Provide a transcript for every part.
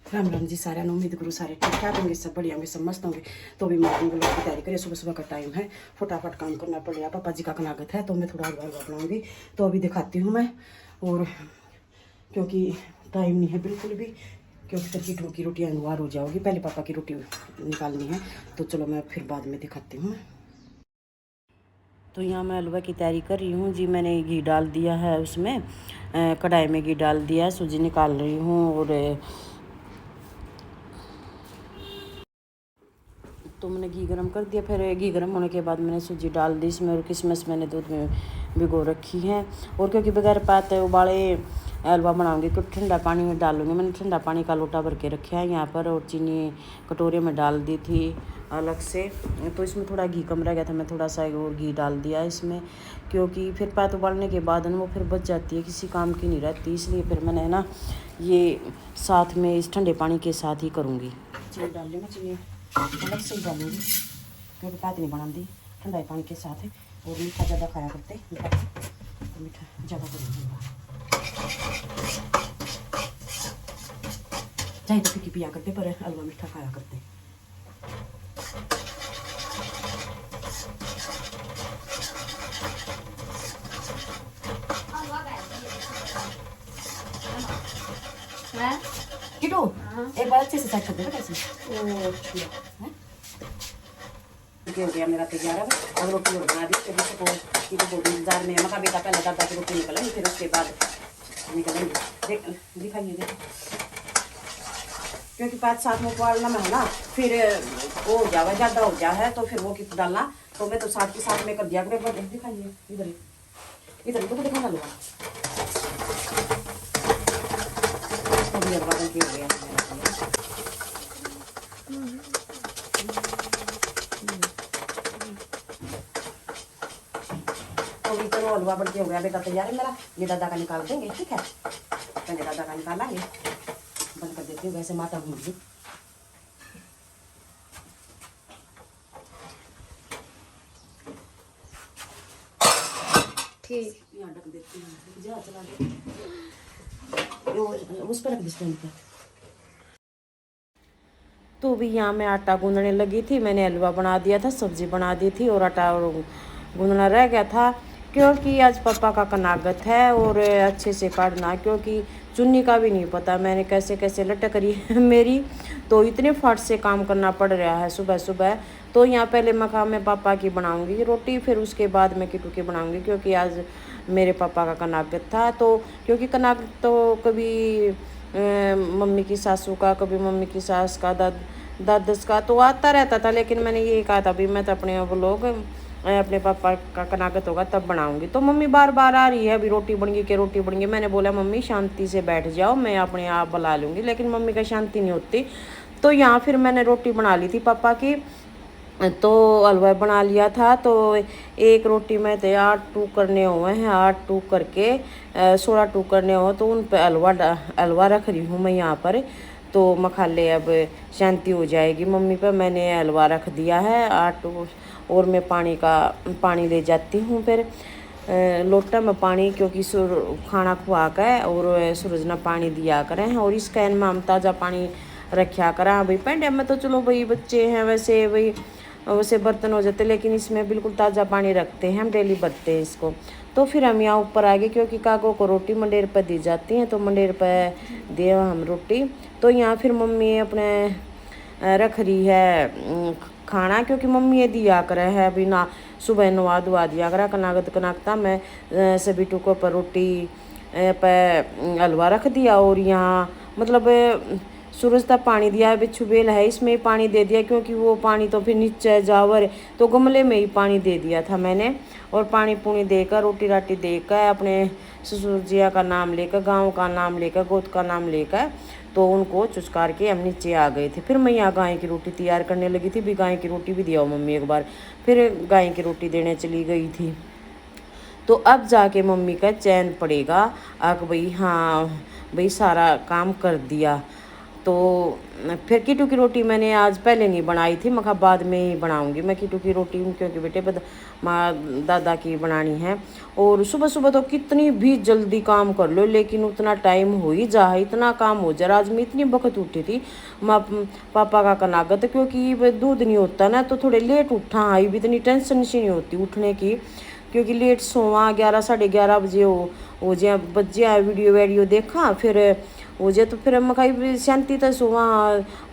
राम राम जी सारे उम्मीद करूँ सारे ठीक ठाक होंगे, सब बढ़िया होंगे, सब मस्त होंगे। तो भी मॉर्निंग व्लॉग की तैयारी करिए। सुबह सुबह का टाइम है, फटाफट काम करना पड़ेगा। पापा जी का कनागत है तो मैं थोड़ा हलवा बनाऊंगी, तो अभी दिखाती हूँ मैं। और क्योंकि टाइम नहीं है बिल्कुल भी, क्योंकि फिर कीटों की रोटियाँ अंगवार हो जाओगी। पहले पापा की रोटी निकालनी है, तो चलो मैं फिर बाद में दिखाती हूँ। तो यहाँ मैं हलवा की तैयारी कर रही हूँ जी। मैंने घी डाल दिया है, उसमें कढ़ाई में घी डाल दिया है, सूजी निकाल रही हूँ। और तो मैंने घी गरम कर दिया, फिर घी गरम होने के बाद मैंने सूजी डाल दी इसमें। और किशमिश मैंने दूध में भिगो रखी है। और क्योंकि बगैर पात उबाले हलवा बनाऊंगी, क्योंकि ठंडा पानी में डालूंगी। मैंने ठंडा पानी का लोटा भर के रखा है यहाँ पर, और चीनी कटोरे में डाल दी थी अलग से। तो इसमें थोड़ा घी कम रह गया था, मैं थोड़ा सा और घी डाल दिया इसमें, क्योंकि फिर पात उबालने के बाद ना वो फिर बच जाती है, किसी काम की नहीं रहती। इसलिए फिर मैंने ना ये साथ में इस ठंडे पानी के साथ ही करूँगी। चीनी डाल लेना, चीनी अलग से ही डालूंगी, क्योंकि पात नहीं बनाती ठंडा पानी के साथ है। और मीठा ज़्यादा खाया करते, मीठा ज़्यादा करूँगी। चाहे तो फीकी पिया करते, पर हलवा मीठा खाया करते। किटू एक बार अच्छे से सेट कर दे कैसे हो गया मेरा तैयार। अब रोटी और बना दी। फिर इसको इंतजार में मका बेटा पहले दादा की रोटी निकलेंगे, फिर उसके बाद निकलेंगे। दिखाइए देखो, क्योंकि 5-7 में उबालना में है ना, फिर वो हो जाएगा, ज़्यादा हो जाए है तो फिर वो कितना डालना। तो मैं तो 7 के 7 में कर दिया। दिखाइए इधर इधर तो दिखाना लूँगा। हो गया तो चलो हलवा बढ़ के हो गया बेटा तैयार है मेरा। ये दादा का निकाल देंगे, ठीक है, पहले दादा का निकालेंगे। बंद कर देती हूँ, वैसे माता भूल ठीक। यहाँ ढक देती हूँ, जा चला दे उस पर रख दी स्टैंड पर। तो भी यहाँ मैं आटा गूंदने लगी थी। मैंने हलवा बना दिया था, सब्जी बना दी थी, और आटा गूंदना रह गया था, क्योंकि आज पापा का कनागत है। और अच्छे से काटना, क्योंकि चुन्नी का भी नहीं पता मैंने कैसे कैसे लटक रही है मेरी। तो इतने फट से काम करना पड़ रहा है सुबह सुबह। तो यहाँ पहले मैं पापा की बनाऊंगी रोटी, फिर उसके बाद मैं किटू की बनाऊंगी, क्योंकि आज मेरे पापा का कनागत था। तो क्योंकि कनागत तो कभी मम्मी की सासू का, कभी मम्मी की सास का, दादस का तो आता रहता था। लेकिन मैंने ये कहा था भी मैं तो अपने वो लोग अपने पापा का कनागत होगा तब बनाऊंगी। तो मम्मी बार बार आ रही है, अभी रोटी बन गई कि रोटी बन गई। मैंने बोला मम्मी शांति से बैठ जाओ, मैं अपने आप बुला लूँगी, लेकिन मम्मी का शांति नहीं होती। तो यहाँ फिर मैंने रोटी बना ली थी पापा की, तो हलवा बना लिया था। तो एक रोटी में तो 8 टूक करने हुए हैं, 8 टूक करके 16 टूक करने हो, तो उन पर हलवा रख रही हूँ मैं यहाँ पर। तो मखाले अब शांति हो जाएगी मम्मी पर। मैंने हलवा रख दिया है 8 टूक। और मैं पानी ले जाती हूँ फिर लोटा में पानी, क्योंकि खाना खुआ कर और सूरज ने पानी दिया करें। और इस कैन में हम ताज़ा पानी रखा करा भाई। पेंडे में तो चलो भाई बच्चे हैं, वैसे बर्तन हो जाते, लेकिन इसमें बिल्कुल ताज़ा पानी रखते हैं हम, डेली बरतते हैं इसको। तो फिर हम यहाँ ऊपर आ गए, क्योंकि कागों को रोटी मंडेर पर दी जाती है, तो मंडेर पर दे हम रोटी। तो यहाँ फिर मम्मी अपने रख रही है खाना, क्योंकि मम्मी ये दिया करे है अभी ना, सुबह नवा दुआ दिया करा कनाकता मैं सभी टुकों पर रोटी पर हलवा रख दिया। और यहाँ मतलब सूरज तक पानी दिया है, बिच्छू बेल है इसमें ही पानी दे दिया, क्योंकि वो पानी तो फिर नीचे जावर, तो गमले में ही पानी दे दिया था मैंने। और पानी पूनी देकर रोटी राटी देकर अपने ससुर जिया का नाम लेकर, गांव का नाम लेकर, गोद का नाम लेकर, तो उनको चुस्कार के हम नीचे आ गए थे। फिर मैं यहाँ गाय की रोटी तैयार करने लगी थी, भी गाय की रोटी भी दिया मम्मी एक बार। फिर गाय की रोटी देने चली गई थी। तो अब जाके मम्मी का चैन पड़ेगा, भाई हाँ भाई सारा काम कर दिया। तो फिर कीटू की रोटी मैंने आज पहले नहीं बनाई थी, मखा बाद में ही बनाऊंगी मैं कीटू की रोटी, क्योंकि बेटे माँ दादा की बनानी है। और सुबह सुबह तो कितनी भी जल्दी काम कर लो लेकिन उतना टाइम हो ही जा, इतना काम हो जा। आज मैं इतनी वक्त उठी थी माँ पापा का कनागत, क्योंकि दूध नहीं होता ना तो थोड़े लेट उठा, आई भी इतनी टेंशन सी नहीं होती उठने की, क्योंकि लेट सोवा 11 साढ़े 11 बजे हो जे बजे वीडियो देखा, फिर हो जाए तो फिर मखाई शांति तक सोवा।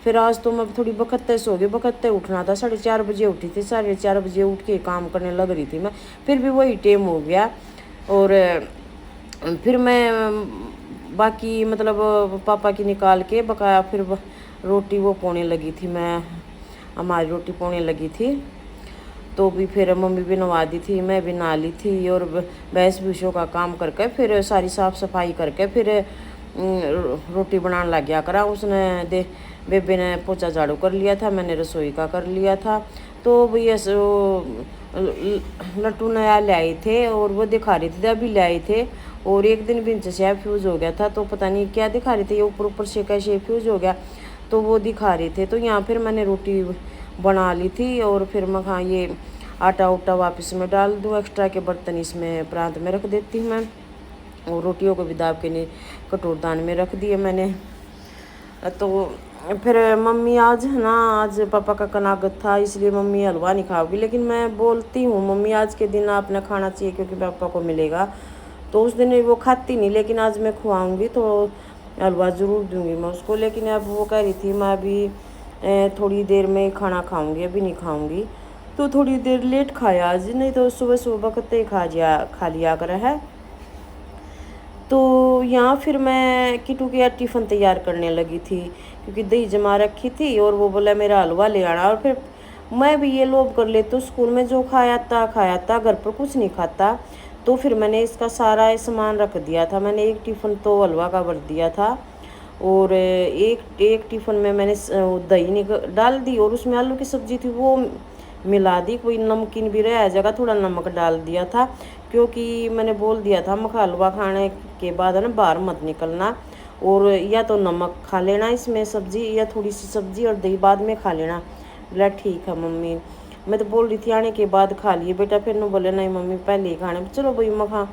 फिर आज तो मैं थोड़ी बखत सो गई, बखत उठना था, 4:30 बजे उठी थी, 4:30 बजे उठ के काम करने लग रही थी मैं, फिर भी वही टाइम हो गया। और फिर मैं बाकी मतलब पापा की निकाल के बकाया फिर रोटी वो पोने लगी थी, मैं हमारी रोटी पोने लगी थी। तो भी फिर मम्मी भी नहा दी थी, मैं भी नहा ली थी, और भैंस भूसों का काम करके फिर सारी साफ़ सफाई करके फिर रोटी बनाने लग गया करा। उसने बेबे ने पोछा झाड़ू कर लिया था, मैंने रसोई का कर लिया था। तो भैया लट्टू नया ले आए थे और वो दिखा रहे थे, अभी ले आए थे, और एक दिन भी से फ्यूज़ हो गया था, तो पता नहीं क्या दिखा रहे थे, ये ऊपर ऊपर से कैसे फ्यूज़ हो गया, तो वो दिखा रहे थे। तो यहाँ फिर मैंने रोटी बना ली थी, और फिर मैं हाँ ये आटा उटा वापस में डाल दूँ, एक्स्ट्रा के बर्तन इसमें प्रांत में रख देती हूँ मैं, और रोटियों को भी दाब के कटोरदान में रख दिए मैंने। तो फिर मम्मी आज है ना, आज पापा का कनागत था इसलिए मम्मी हलवा नहीं खाओगी, लेकिन मैं बोलती हूँ मम्मी आज के दिन आपने खाना चाहिए क्योंकि पापा को मिलेगा, तो उस दिन वो खाती नहीं, लेकिन आज मैं खुआऊँगी तो हलवा ज़रूर दूँगी मैं उसको। लेकिन अब वो कह रही थी मैं अभी थोड़ी देर में खाना खाऊँगी, अभी नहीं खाऊँगी, तो थोड़ी देर लेट खाया आज, नहीं तो सुबह सुबह वक्त ही खा लिया कर है। तो यहाँ फिर मैं किटू के टिफ़िन तैयार करने लगी थी, क्योंकि दही जमा रखी थी और वो बोला मेरा हलवा ले आना, और फिर मैं भी ये लोभ कर लेती हूँ, स्कूल में जो खाया था, घर पर कुछ नहीं खाता। तो फिर मैंने इसका सारा सामान रख दिया था, मैंने एक टिफ़िन तो हलवा का भर दिया था, और एक टिफ़िन में मैंने दही डाल दी, और उसमें आलू की सब्ज़ी थी वो मिला दी, कोई नमकीन भी रह जाएगा, थोड़ा नमक डाल दिया था, क्योंकि मैंने बोल दिया था मखा हलवा खाने के बाद है ना बाहर मत निकलना, और या तो नमक खा लेना इसमें सब्ज़ी, या थोड़ी सी सब्ज़ी और दही बाद में खा लेना। बोला ठीक है मम्मी, मैं तो बोल रही थी आने के बाद खा लिए बेटा, फिर न बोले नहीं मम्मी पहले ही खाने, चलो भाई मखा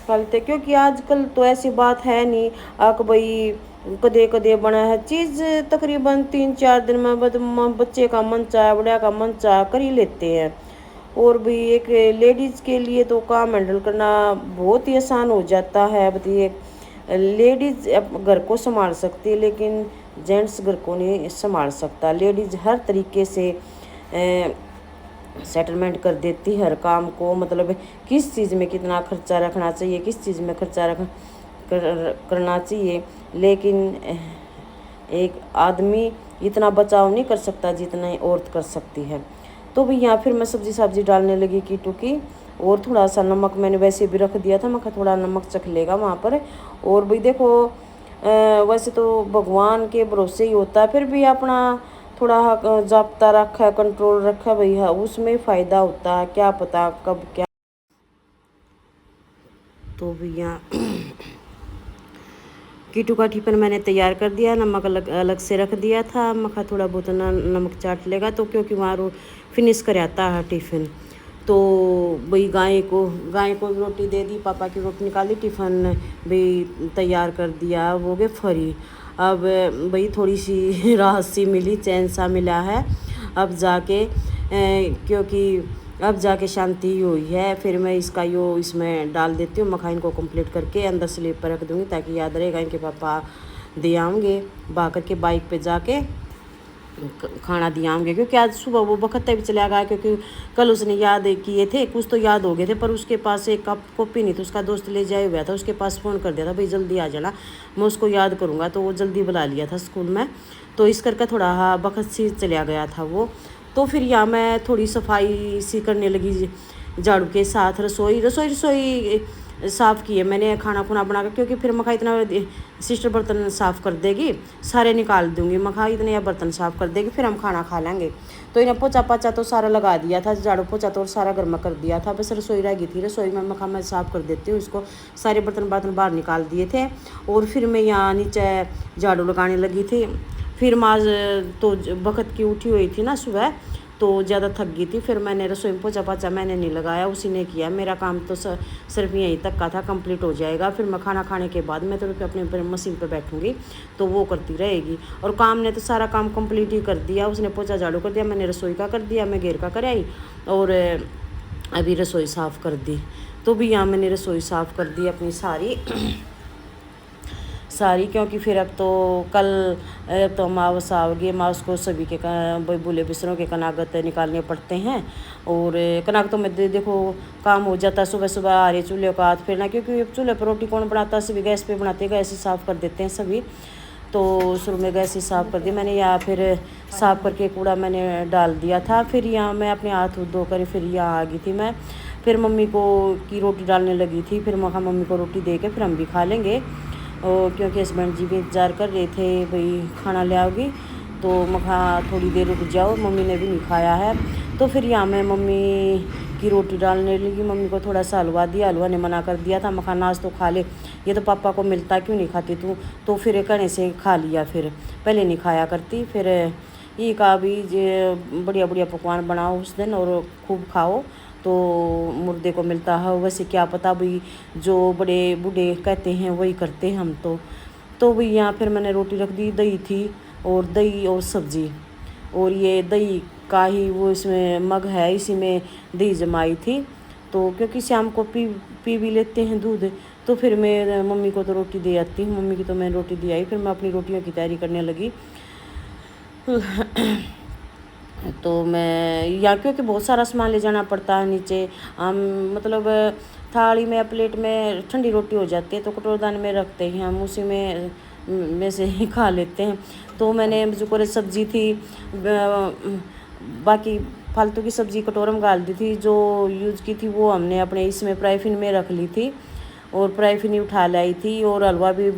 खा लेते, क्योंकि आजकल तो ऐसी बात है नहीं आक भाई कदे कदे बना है चीज़, तकरीबन 3-4 दिन में बच्चे का मन चाहे बड़ा का मन चाहे कर ही लेते हैं। और भी एक लेडीज़ के लिए तो काम हैंडल करना बहुत ही आसान हो जाता है। बताइए लेडीज़ घर को संभाल सकती है लेकिन जेंट्स घर को नहीं संभाल सकता। लेडीज़ हर तरीके से सेटलमेंट कर देती हर काम को, मतलब किस चीज़ में कितना खर्चा रखना चाहिए, किस चीज़ में खर्चा करना चाहिए, लेकिन एक आदमी इतना बचाव नहीं कर सकता जितना औरत कर सकती है। तो भी यहाँ फिर मैं सब्जी डालने लगी कीटू की, और थोड़ा सा नमक मैंने वैसे भी रख दिया था, मैं थोड़ा नमक चख लेगा वहाँ पर। और भाई देखो वैसे तो भगवान के भरोसे ही होता है, फिर भी अपना थोड़ा जाब्ता रखा है, कंट्रोल रखा है भैया, उसमें फ़ायदा होता है, क्या पता कब क्या। तो भैया कीटू का टिफ़िन मैंने तैयार कर दिया, नमक अलग से रख दिया था, मखा थोड़ा बहुत नमक चाट लेगा, तो क्योंकि वहाँ फिनिश कर आता है टिफ़िन। तो भाई गाय को रोटी दे दी, पापा की रोटी निकाल दी, टिफ़िन भी तैयार कर दिया, वो गए फ्री। अब भाई थोड़ी सी राहत सी मिली, चैन सा मिला है अब जाके, क्योंकि अब जाके शांति हुई है। फिर मैं इसमें डाल देती हूँ, मखाइन को कंप्लीट करके अंदर स्लीप पर रख दूँगी ताकि याद रहेगा इनके पापा दे आऊँगे, बा करके बाइक पे जाके खाना दिए आऊँगे, क्योंकि आज सुबह वो वक्त भी चला गया, क्योंकि कल उसने याद किए थे, कुछ तो याद हो गए थे, पर उसके पास एक कप कॉपी नहीं थी, उसका दोस्त ले जाए हुआ था, उसके पास फ़ोन कर दिया था भाई जल्दी आ जाना, मैं उसको याद करूँगा, तो वो जल्दी बुला लिया था स्कूल में, तो इस करके थोड़ा वक्त से चला गया था वो। तो फिर यहाँ मैं थोड़ी सफाई सी करने लगी झाड़ू के साथ, रसोई साफ़ की है मैंने, खाना खुना बना कर, क्योंकि फिर मखा इतना सिस्टर बर्तन साफ़ कर देगी, सारे निकाल दूँगी, मखा इतने बर्तन साफ़ कर देगी, फिर हम खाना खा लेंगे। तो इन्हें पोछा पाछा तो सारा लगा दिया था, झाड़ू पोछा तो सारा घर में कर दिया था, बस रसोई रह गई थी, रसोई में मखा मैं साफ़ कर देती हूँ इसको, सारे बर्तन बाहर निकाल दिए थे। और फिर मैं यहाँ नीचे झाड़ू लगाने लगी थी, फिर माँ तो वक्त की उठी हुई थी ना सुबह, तो ज़्यादा थक गई थी। फिर मैंने रसोई में पोछा पाछा मैंने नहीं लगाया, उसी ने किया। मेरा काम तो सिर्फ यहीं तक का था, कंप्लीट हो जाएगा। फिर मैं खाना खाने के बाद मैं तो अपने मशीन पे बैठूंगी तो वो करती रहेगी। और काम ने तो सारा काम कंप्लीट ही कर दिया। उसने पोछा झाड़ू कर दिया, मैंने रसोई का कर दिया, मैं घेर का कर आई और अभी रसोई साफ़ कर दी। तो भी यहाँ मैंने रसोई साफ़ कर दी अपनी सारी सारी, क्योंकि फिर अब तो कल तो अमावस्या आओगी। अमावस को सभी के बूढ़े बिस्तरों के कनागत निकालने पड़ते हैं। और कनाग तो मैं देखो काम हो जाता है सुबह सुबह आ रहे चूल्हे का हाथ फेरना, क्योंकि अब चूल्हे पर रोटी कौन बनाता है, सभी गैस पे बनाते, गैस ही साफ़ कर देते हैं सभी। तो शुरू में गैस ही साफ़ कर दी मैंने, या फिर साफ़ करके कूड़ा मैंने डाल दिया था। फिर यहाँ मैं अपने हाथ धोकर फिर यहाँ आ गई थी मैं। फिर मम्मी को की रोटी डालने लगी थी। फिर मैं कहा मम्मी को रोटी दे के फिर हम भी खा लेंगे, और क्योंकि हस्बैंड जी भी इंतज़ार कर रहे थे भाई खाना ले आओगी। तो मैं कहा थोड़ी देर रुक जाओ, मम्मी ने भी नहीं खाया है। तो फिर यहाँ मैं मम्मी की रोटी डालने लगी। मम्मी को थोड़ा सा हलवा दिया, हलवा ने मना कर दिया था। मैं कहा नाज तो खा ले, ये तो पापा को मिलता, क्यों नहीं खाती तू। तो फिर कहने से खा लिया, फिर पहले नहीं खाया करती। फिर ये कहा भी बढ़िया बढ़िया पकवान बनाओ उस दिन और खूब खाओ तो मुर्दे को मिलता है। वैसे क्या पता भाई, जो बड़े बूढ़े कहते हैं वही करते हैं हम तो भाई यहाँ फिर मैंने रोटी रख दी, दही थी और दही और सब्ज़ी। और ये दही का ही वो इसमें मग है, इसी में दही जमाई थी। तो क्योंकि शाम को पी भी लेते हैं दूध, तो फिर मैं मम्मी को तो रोटी दे आती हूँ। मम्मी की तो मैंने रोटी दी आई। फिर मैं अपनी रोटियों की तैयारी करने लगी। तो मैं यहाँ क्योंकि बहुत सारा सामान ले जाना पड़ता है नीचे, मतलब थाली में प्लेट में ठंडी रोटी हो जाती है तो कटोरदान में रखते हैं हम, उसी में से ही खा लेते हैं। तो मैंने जो करे सब्जी थी बाकी फालतू की सब्जी कटोरे में डाल दी थी, जो यूज की थी वो हमने अपने इसमें प्राइफिन में रख ली थी और प्राइफिन ही उठा लाई थी। और हलवा भी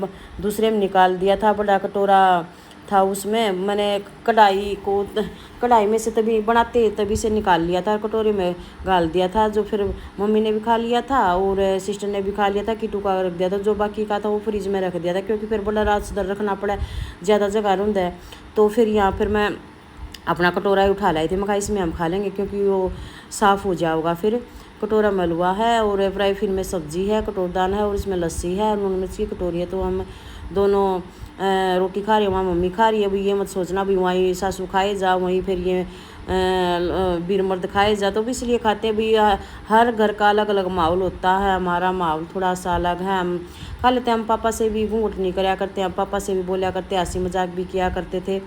दूसरे में निकाल दिया था, बड़ा कटोरा था उसमें। मैंने कढ़ाई में से तभी बनाते तभी से निकाल लिया था, कटोरे में डाल दिया था। जो फिर मम्मी ने भी खा लिया था और सिस्टर ने भी खा लिया था, किटू का रख दिया था। जो बाकी का था वो फ्रिज में रख दिया था, क्योंकि फिर बड़ा रात से रखना पड़ा, ज़्यादा जगह रुंद है। तो फिर यहाँ फिर मैं अपना कटोरा ही उठा लाई थी। मैं कहा इसमें हम खा लेंगे क्योंकि वो साफ़ हो जाएगा। फिर कटोरा में हलवा है और फ्राई फिन में सब्जी है, कटोरदान है और इसमें लस्सी है, नून मिर्च की कटोरी है। तो हम दोनों रोटी खा रही है, वहाँ मम्मी खा रही है। अभी ये मत सोचना भी वहीं सासू खाए जा, वहीं फिर ये बीर मर्द खाए जा, तो भी इसलिए खाते भी। हर घर का अलग अलग माहौल होता है, हमारा माहौल थोड़ा सा अलग है। हम खा लेते हैं, हम पापा से भी घूंघट नहीं कराया करते, हम पापा से भी बोला करते, हंसी मजाक भी किया करते थे।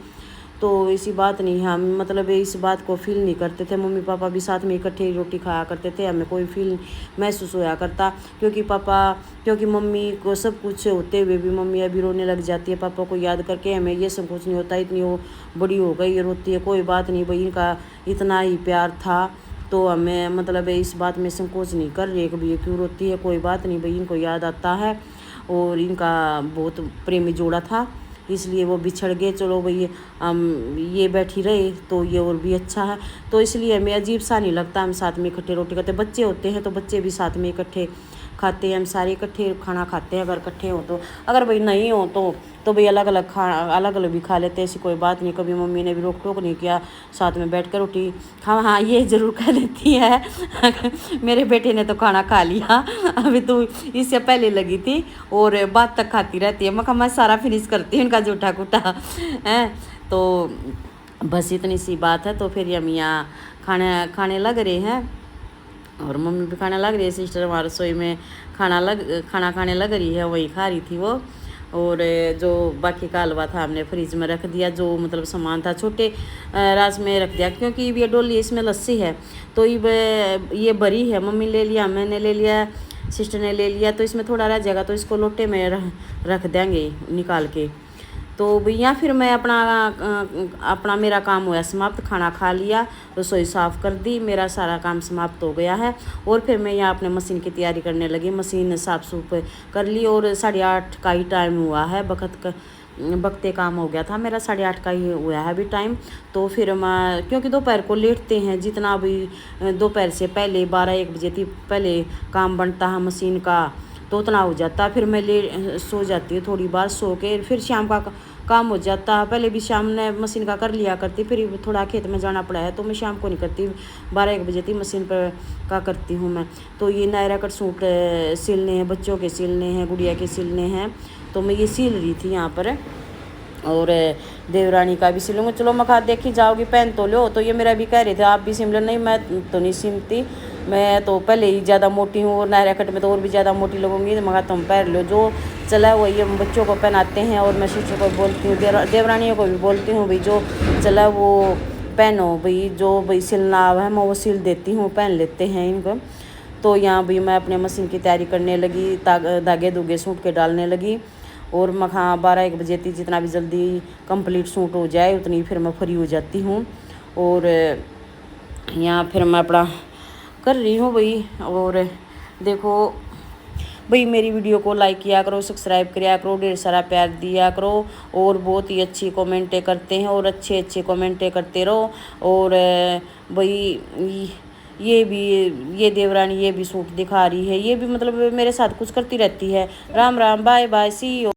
तो इसी बात नहीं, हम मतलब इस बात को फील नहीं करते थे। मम्मी पापा भी साथ में इकट्ठे रोटी खाया करते थे, हमें कोई फील महसूस होया करता। क्योंकि मम्मी को सब कुछ होते हुए भी मम्मी अभी रोने लग जाती है पापा को याद करके। हमें ये सब कुछ नहीं होता, इतनी वो बड़ी हो गई ये रोती है, कोई बात नहीं भाई, इनका इतना ही प्यार था तो हमें मतलब इस बात में संकोच नहीं कर रही कभी ये क्यों रोती है, कोई बात नहीं भाई, इनको याद आता है। और इनका बहुत प्रेमी जोड़ा था, इसलिए वो बिछड़ गए। चलो भाई ये बैठी रहे तो ये और भी अच्छा है। तो इसलिए हमें अजीब सा नहीं लगता, हम साथ में इकट्ठे रोटी खाते। बच्चे होते हैं तो बच्चे भी साथ में इकट्ठे खाते हैं, हम सारे इकट्ठे खाना खाते हैं अगर इकट्ठे हो तो। अगर भाई नहीं हो तो भाई अलग अलग भी खा लेते हैं, ऐसी कोई बात नहीं। कभी मम्मी ने भी रोक टोक नहीं किया साथ में बैठ कर रोटी खा। हाँ ये ज़रूर कह देती है मेरे बेटे ने तो खाना खा लिया, अभी तो इससे पहले लगी थी और बात तक खाती रहती है। मैं सारा फिनिश करती हूँ उनका जूठा कूटा है। तो बस इतनी सी बात है। तो फिर हम यहाँ खाने लग रहे हैं और मम्मी भी खाना लग रही है। सिस्टर हमारे रसोई में खाना खाने लग रही है, वही खा रही थी वो। और जो बाकी का हलवा था हमने फ्रिज में रख दिया, जो मतलब सामान था छोटे रास में रख दिया, क्योंकि ये डोली इसमें लस्सी है तो ये बड़ी है। मम्मी ले लिया, मैंने ले लिया, सिस्टर ने ले लिया, तो इसमें थोड़ा रह जाएगा तो इसको लोटे में रख देंगे निकाल के। तो भैया फिर मैं अपना मेरा काम हुआ समाप्त, खाना खा लिया, रसोई साफ़ कर दी, मेरा सारा काम समाप्त हो गया है। और फिर मैं यहाँ अपने मशीन की तैयारी करने लगी, मशीन साफ़ सूफ कर ली। और 8:30 का ही टाइम हुआ है, वक्ते काम हो गया था मेरा, 8:30 का ही हुआ है अभी टाइम। तो फिर मैं क्योंकि दोपहर को लेटते हैं, जितना अभी दोपहर से पहले 12-1 बजे थी पहले काम बनता है मशीन का तो उतना हो जाता है। फिर मैं सो जाती हूँ थोड़ी बार, सो के फिर शाम का काम हो जाता। पहले भी शाम ने मशीन का कर लिया करती, फिर थोड़ा खेत में जाना पड़ा है तो मैं शाम को नहीं करती, 12-1 बजे तक मशीन पर का करती हूँ मैं। तो ये नायरा कट सूट सिलने हैं, बच्चों के सिलने हैं, गुड़िया के सिलने हैं, तो मैं ये सिल रही थी यहाँ पर। और देवरानी का भी सिलूँगी। चलो मैं कहा देखी जाओगी पहन तो लो, तो ये मेरा भी कह रहे थे आप भी सिम लो। नहीं मैं तो नहीं सिमती, मैं तो पहले ही ज़्यादा मोटी हूँ और नायरा कट में तो और भी ज़्यादा मोटी लगूंगी। तो मगर तुम पहन लो, जो चला वो ये बच्चों को पहनाते हैं। और मैं शिशु को बोलती हूँ, देवरानियों को भी बोलती हूँ भाई जो चला वो पहनो भाई, जो भाई सिलना है मैं वो सिल देती हूँ, पहन लेते हैं इनको। तो यहाँ भी मैं अपने मशीन की तैयारी करने लगी, धागे धुगे सूट के डालने लगी। और मैं हाँ 12-1 बजे तक जितना भी जल्दी कंप्लीट सूट हो जाए उतनी फिर मैं फ्री हो जाती हूँ। और यहाँ फिर मैं अपना कर रही हूँ भाई। और देखो भाई मेरी वीडियो को लाइक किया करो, सब्सक्राइब किया करो, ढेर सारा प्यार दिया करो। और बहुत ही अच्छी कमेंटें करते हैं और अच्छे अच्छे कमेंटें करते रहो। और भाई ये भी, ये देवरानी ये भी सूट दिखा रही है, ये भी मतलब मेरे साथ कुछ करती रहती है। Ram Ram, bye bye, see you.